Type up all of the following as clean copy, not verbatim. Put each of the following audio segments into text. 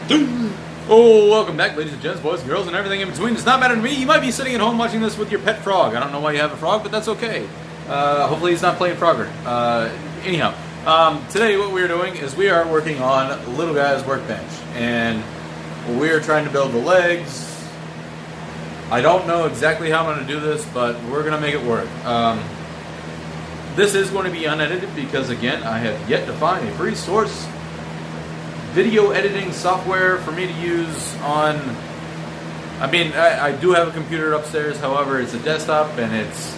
Oh, welcome back, ladies and gents, boys and girls, and everything in between. Does not matter to me. You might be sitting at home watching this with your pet frog. I don't know why you have a frog, but that's okay. Hopefully he's not playing Frogger. Anyhow, today what we're doing is we are working on Little Guy's workbench, and we're trying to build the legs. I don't know exactly how I'm going to do this, but we're going to make it work. This is going to be unedited because, again, I have yet to find a free source video editing software for me to use on... I do have a computer upstairs, however, it's a desktop, and it's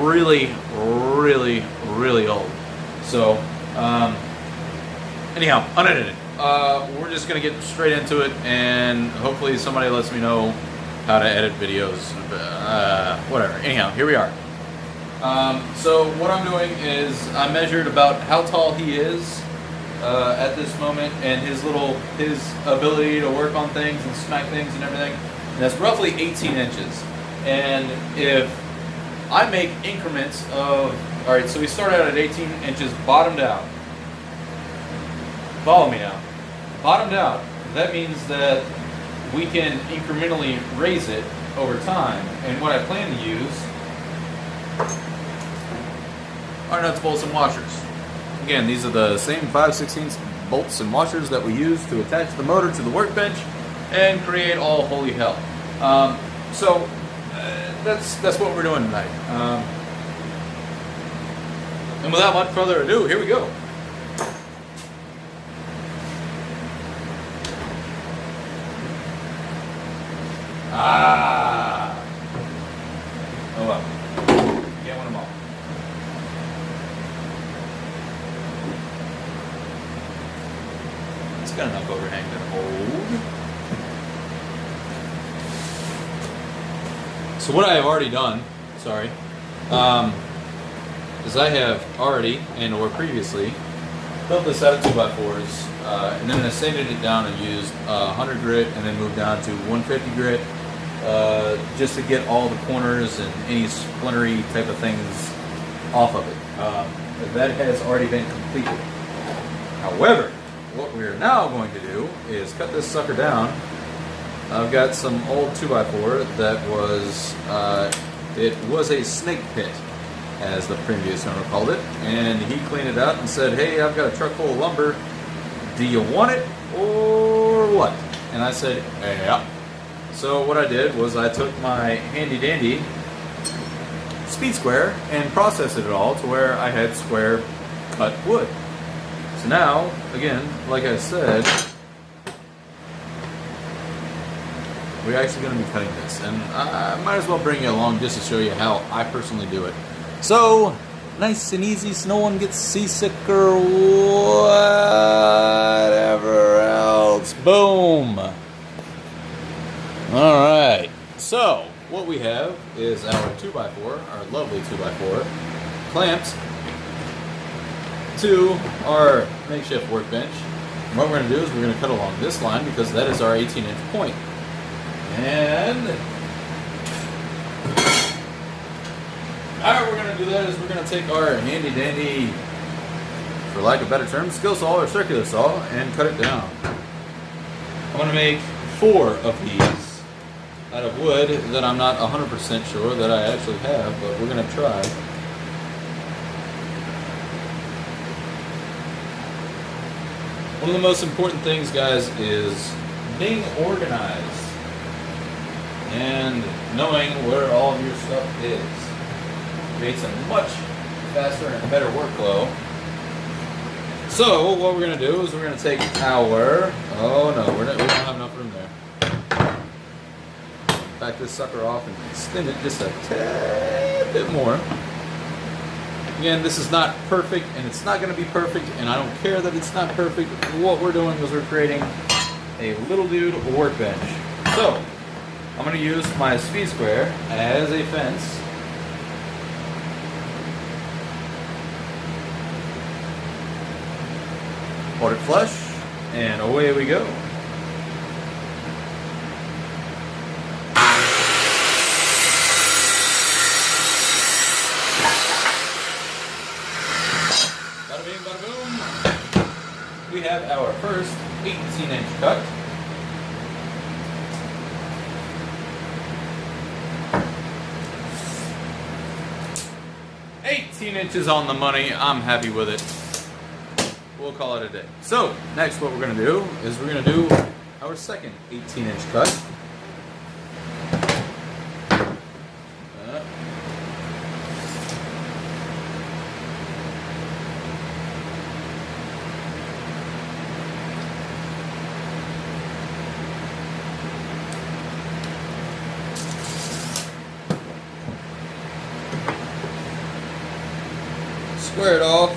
really, really, really old. So, anyhow, unedited. We're just going to get straight into it, and hopefully somebody lets me know how to edit videos. Whatever. Anyhow, here we are. So what I'm doing is I measured about how tall he is at this moment, and his ability to work on things and smack things and everything. And that's roughly 18 inches. And if I make increments of... Alright, so we start out at 18 inches bottomed out. Follow me now. Bottomed out, that means that we can incrementally raise it over time. And what I plan to use are nuts, bolts, and washers. Again, these are the same 5/16 bolts and washers that we use to attach the motor to the workbench and create all holy hell. That's what we're doing tonight. And without much further ado, here we go. Oh well. Get one of them all. It's got enough overhang to hold. So what I have already done, is I have already, and or previously, built this out of 2x4s, and then I sanded it down and used 100 grit, and then moved down to 150 grit, just to get all the corners and any splintery type of things off of it. That has already been completed. However, what we're now going to do is cut this sucker down. I've got some old 2x4 that was, it was a snake pit, as the previous owner called it, and he cleaned it out and said, hey, I've got a truck full of lumber, do you want it or what? And I said, yeah. So what I did was I took my handy dandy speed square and processed it all to where I had square cut wood. So now, again, like I said, we're actually going to be cutting this, and I might as well bring you along just to show you how I personally do it. So, nice and easy so no one gets seasick or whatever else. Boom! Alright, so what we have is our 2x4, our lovely 2x4, clamped to our makeshift workbench. And what we're going to do is we're going to cut along this line because that is our 18-inch point. And how we're going to do that is we're going to take our handy dandy, for lack of a better term, skill saw or circular saw and cut it down. I'm going to make 4 of these out of wood that I'm not 100% sure that I actually have, but we're going to try. One of the most important things, guys, is being organized and knowing where all of your stuff is. Creates a much faster and better workflow. So what we're going to do is we're going to take our... Oh no, we don't have enough room there. Back this sucker off and extend it just a tad bit more. Again, this is not perfect, and it's not going to be perfect, and I don't care that it's not perfect. What we're doing is we're creating a little dude workbench. So I'm going to use my speed square as a fence. Hold it flush, and away we go. Bada bing, bada boom. We have have our first 18-inch cut. $18 on the money. I'm happy with it. We'll call it a day. So, next what we're going to do is we're going to do our second 18-inch cut. Square it off.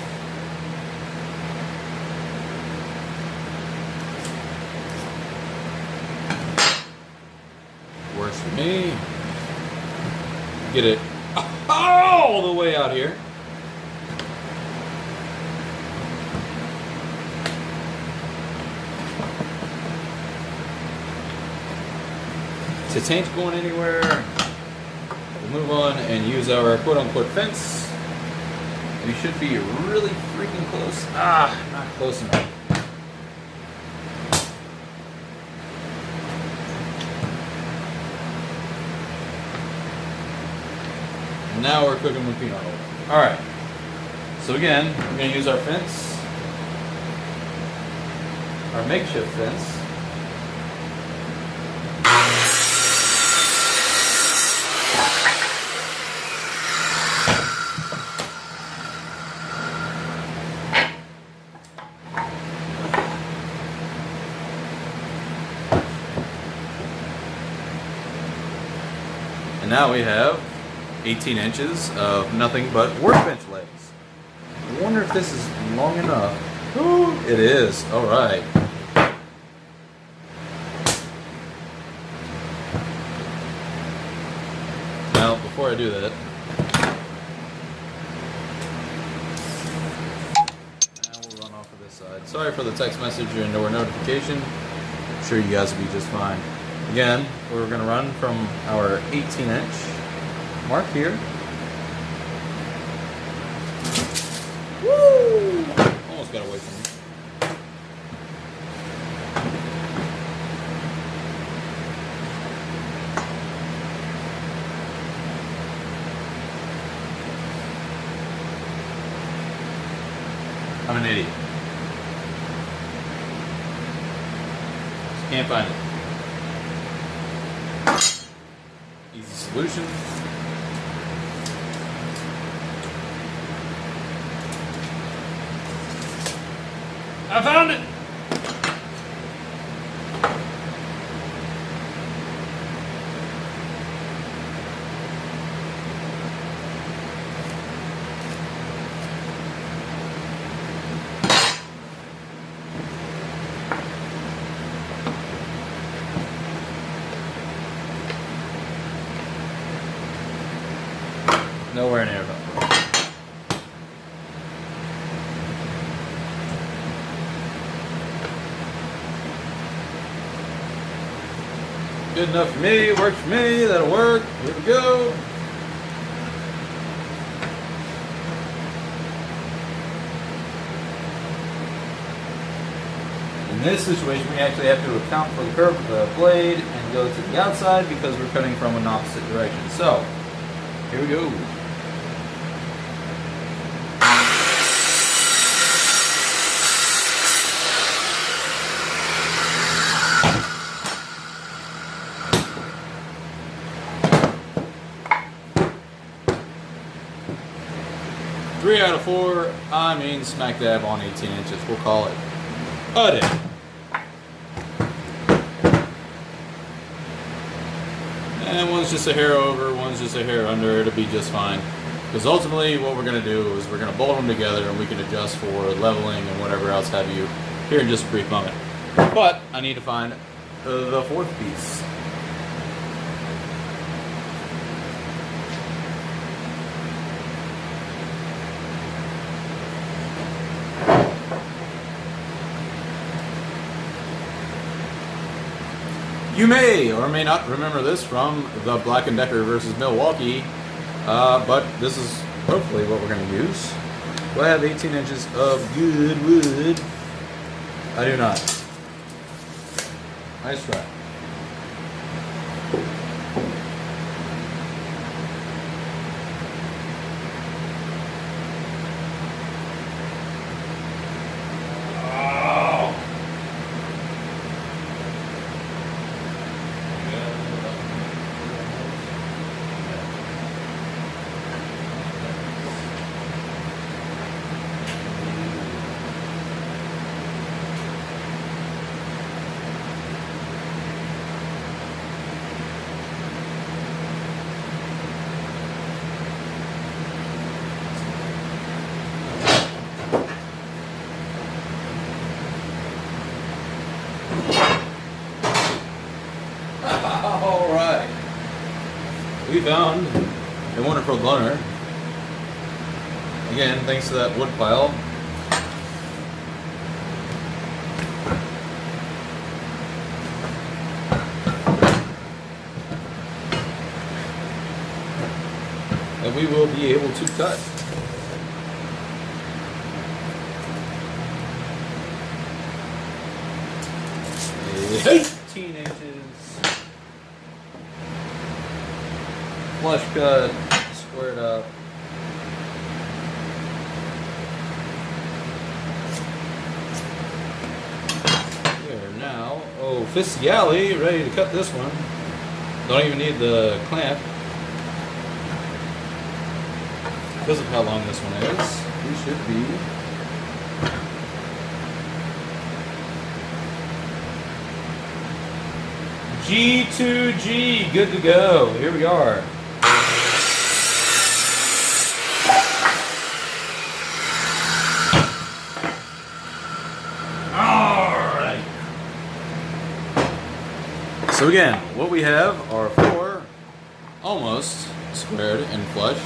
Works for me. Get it all the way out here. This ain't going anywhere. We'll move on and use our quote-unquote fence. We should be really freaking close. Not close enough. And now we're cooking with peanut oil. Alright. So again, we're going to use our fence. Our makeshift fence. And now we have 18 inches of nothing but workbench legs. I wonder if this is long enough. Ooh, it is. All right. Now, before I do that, we'll run off of this side. Sorry for the text message or notification. I'm sure you guys will be just fine. Again, we're going to run from our 18-inch mark here. Woo! Almost got away from me. I'm an idiot. Just can't find it. Easy solution. I found it! Nowhere near enough. Good enough for me, works for me, that'll work. Here we go. In this situation, we actually have to account for the curve of the blade and go to the outside because we're cutting from an opposite direction. So, here we go. Three out of four, I mean smack dab on 18 inches. We'll call it a day. And one's just a hair over, one's just a hair under. It'll be just fine. Because ultimately what we're going to do is we're going to bolt them together and we can adjust for leveling and whatever else have you here in just a brief moment. But I need to find the fourth piece. You may or may not remember this from the Black & Decker versus Milwaukee, but this is hopefully what we're going to use. Well, I have 18 inches of good wood. I do not. Nice try. All right. We found a wonderful gunner. Again, thanks to that wood pile. That we will be able to cut. Hey! 18 inches. Flush cut, squared up. We are now officially ready to cut this one. Don't even need the clamp. Because of how long this one is, we should be G2G, good to go. Here we are. Alright. So again, what we have are 4 almost squared and flush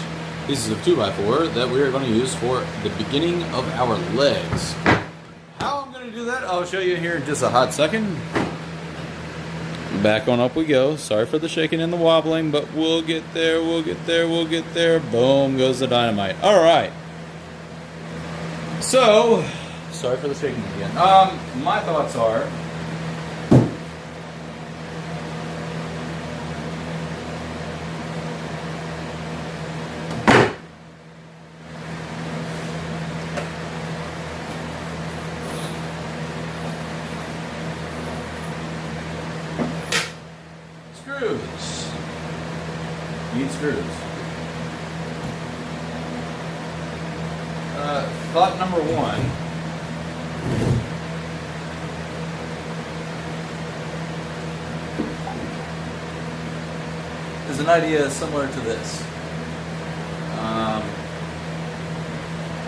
pieces of 2x4 that we are going to use for the beginning of our legs. How I'm going to do that, I'll show you here in just a hot second. Back on up we go. Sorry for the shaking and the wobbling, but we'll get there, we'll get there, we'll get there. Boom goes the dynamite. Alright. So, sorry for the shaking again. My thoughts are, screws. Need screws. Thought number 1. Is an idea similar to this.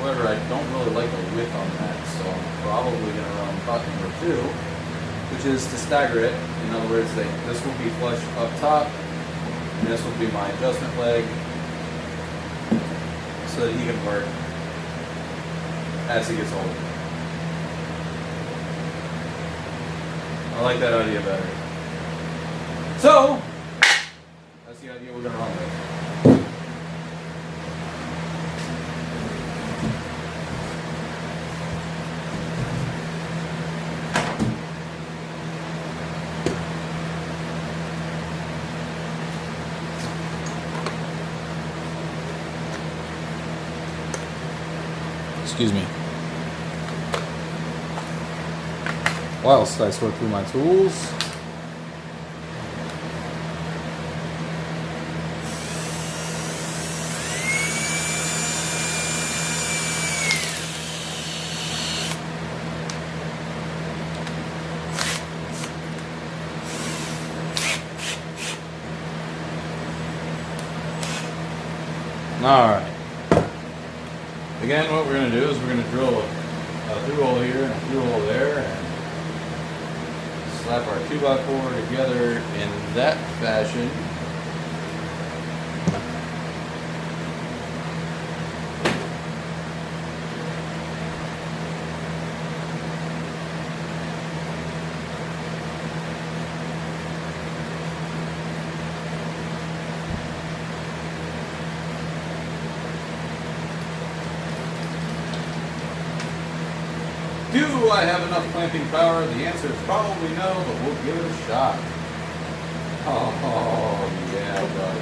However, I don't really like the width on that, so I'm probably going to run thought number 2, which is to stagger it. In other words, this will be flush up top, and this will be my adjustment leg, so that he can work as he gets older. I like that idea better. So, that's the idea we're going to run with. Excuse me. Whilst I sort through my tools. Alright. Again, what we're going to do is we're going to drill a through hole here and a through hole there, and slap our 2x4 together in that fashion. I have enough clamping power? The answer is probably no, but we'll give it a shot. Oh yeah, buddy.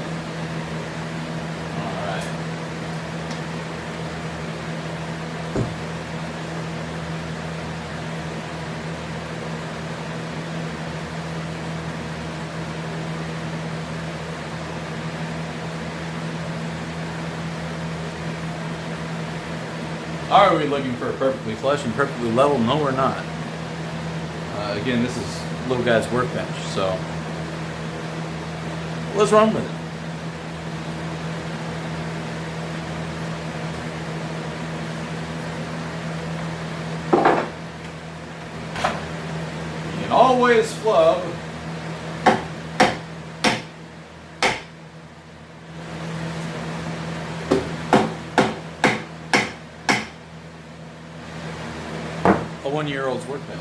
All right. Are we looking for a perfectly flush and perfectly level? No, we're not. Again, this is little guy's workbench, so let's run with it. You can always flub. A 1-year-old's workbench.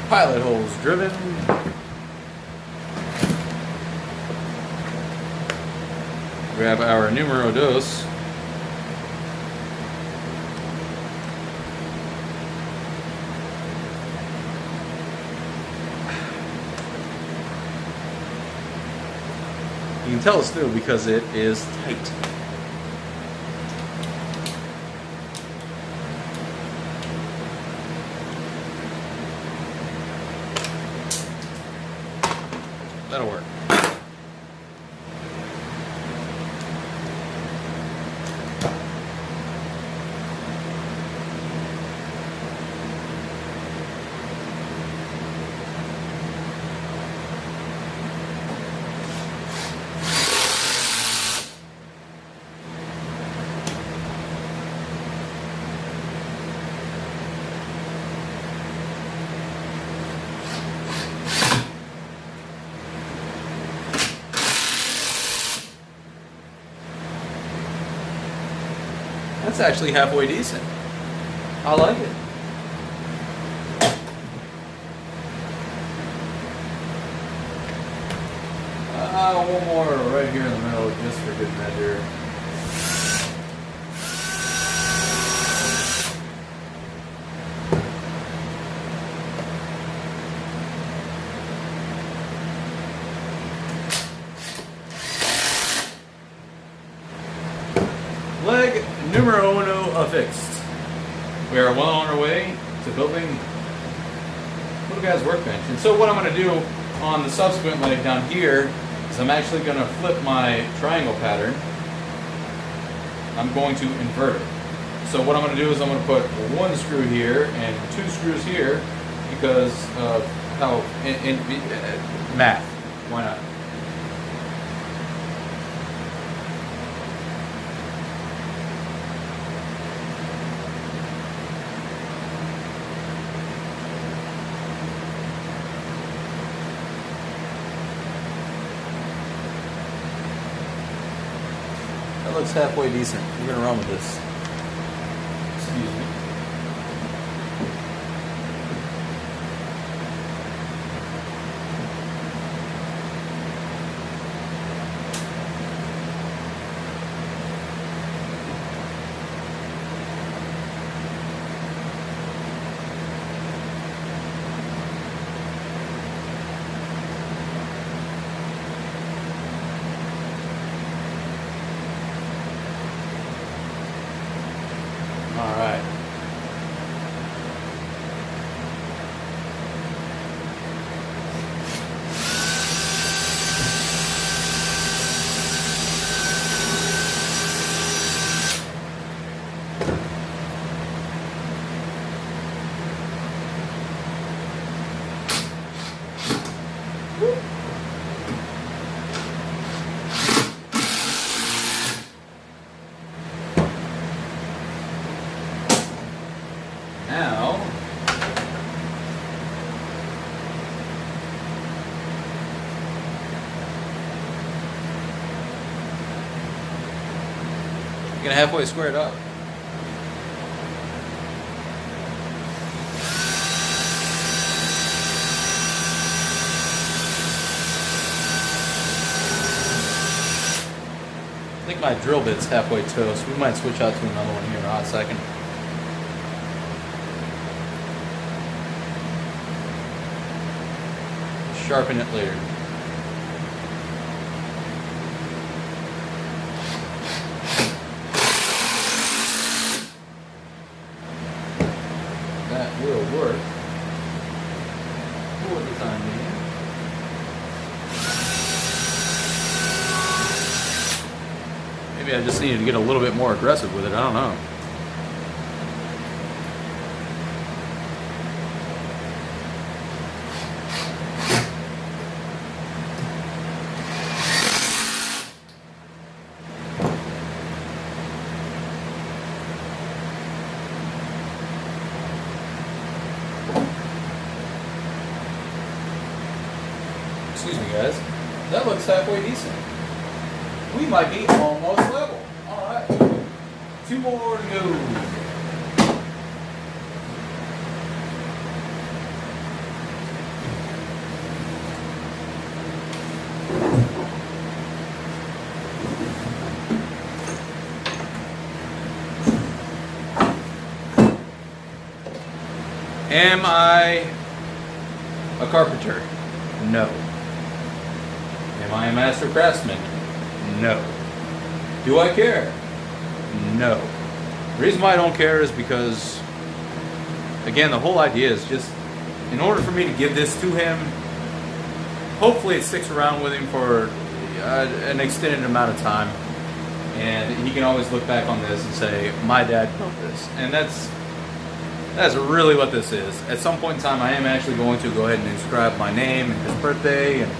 Pilot holes driven. Grab our numero dos. You can tell it's through because it is tight. That'll work. That's actually halfway decent. I like it. One more right here in the middle, just for good measure. Leg numero uno affixed. We are well on our way to building little guy's workbench. And so what I'm going to do on the subsequent leg down here is I'm actually going to flip my triangle pattern. I'm going to invert it. So what I'm going to do is I'm going to put one screw here and two screws here because of how math. Why not? That looks halfway decent. We're going to run with this. Excuse me. You're gonna halfway square it up. I think my drill bit's halfway toast. We might switch out to another one here in a hot second. Sharpen it later. That will work for the time being. Maybe I just needed to get a little bit more aggressive with it. I don't know. Excuse me, guys. That looks halfway decent. We might be almost level. Alright. 2 more to go. Am I a carpenter? No. Am I a master craftsman? No. Do I care? No. The reason why I don't care is because, again, the whole idea is just, in order for me to give this to him, hopefully it sticks around with him for an extended amount of time, and he can always look back on this and say, my dad built this. And that's really what this is. At some point in time, I am actually going to go ahead and inscribe my name and his birthday and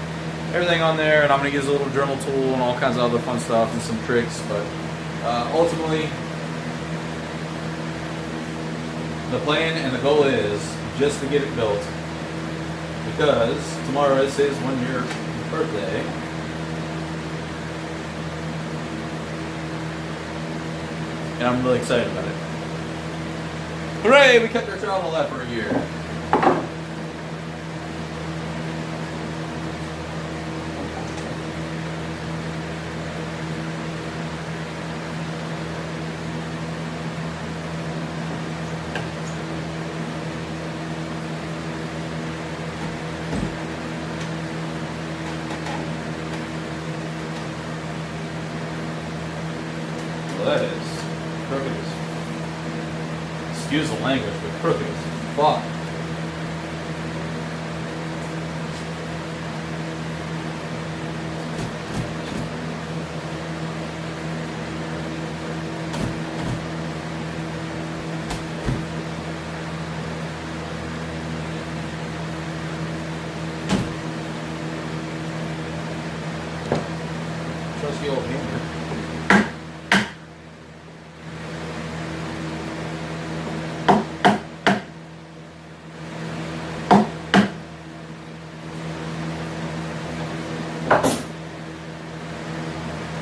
everything on there, and I'm going to use a little Dremel tool and all kinds of other fun stuff and some tricks, but ultimately, the plan and the goal is just to get it built, because tomorrow is his 1-year birthday. And I'm really excited about it. Hooray! We kept our child alive for a year. Well, that is crooked as, excuse the language, but crooked as fuck. Trusty old hammer.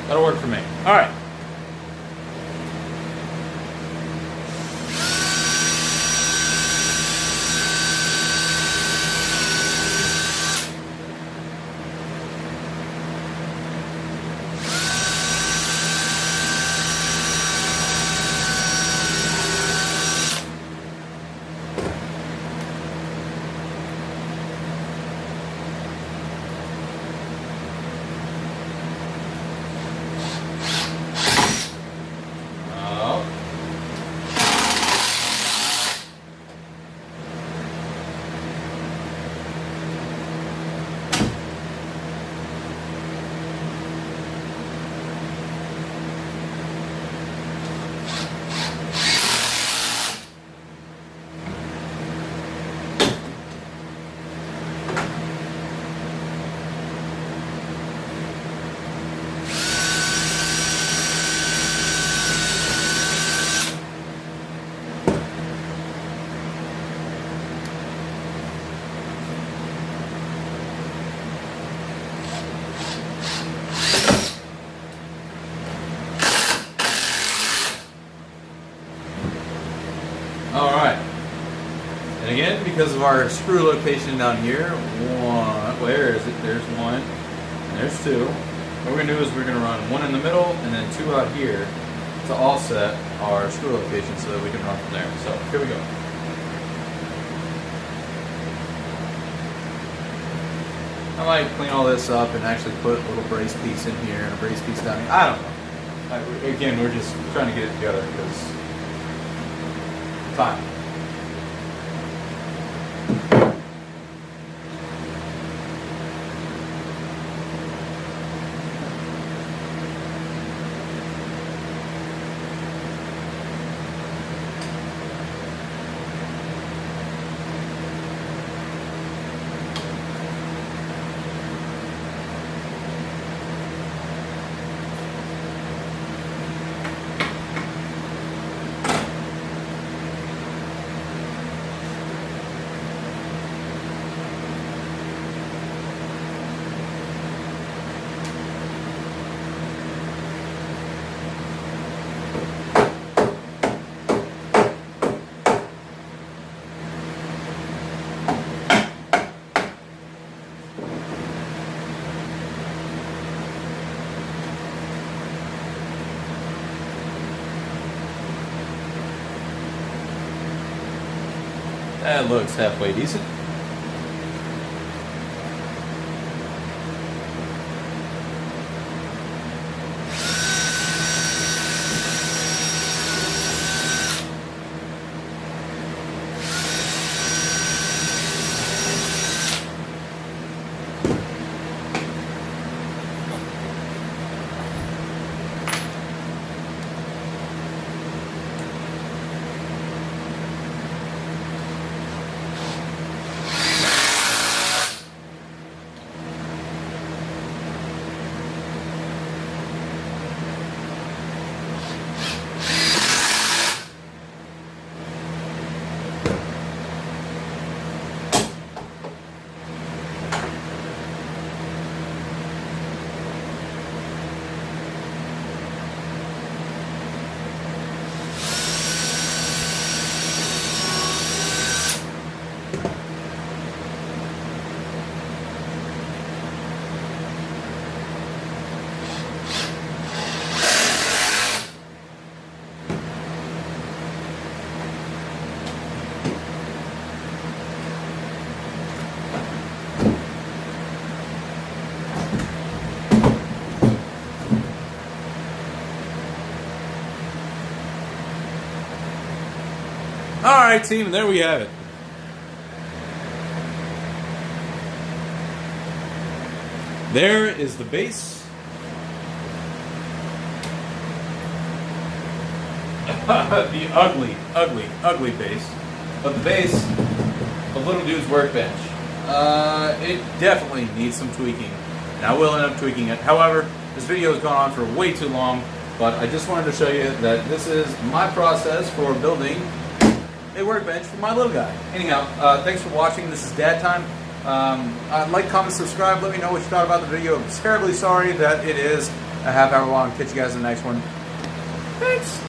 That'll work for me. All right. Alright. And again, because of our screw location down here, where is it? There's one, and there's two. What we're going to do is we're going to run one in the middle and then two out here to offset our screw location so that we can run from there. So here we go. I might clean all this up and actually put a little brace piece in here and a brace piece down here. I don't know. Again, we're just trying to get it together because time. That looks halfway decent. Alright team, and there we have it. There is the base. The ugly, ugly, ugly base. But the base of Little Dude's Workbench. It definitely needs some tweaking. And I will end up tweaking it. However, this video has gone on for way too long, but I just wanted to show you that this is my process for building a workbench for my little guy. Anyhow, thanks for watching. This is Dad Time. Like, comment, subscribe. Let me know what you thought about the video. I'm terribly sorry that it is a half hour long. Catch you guys in the next one. Thanks.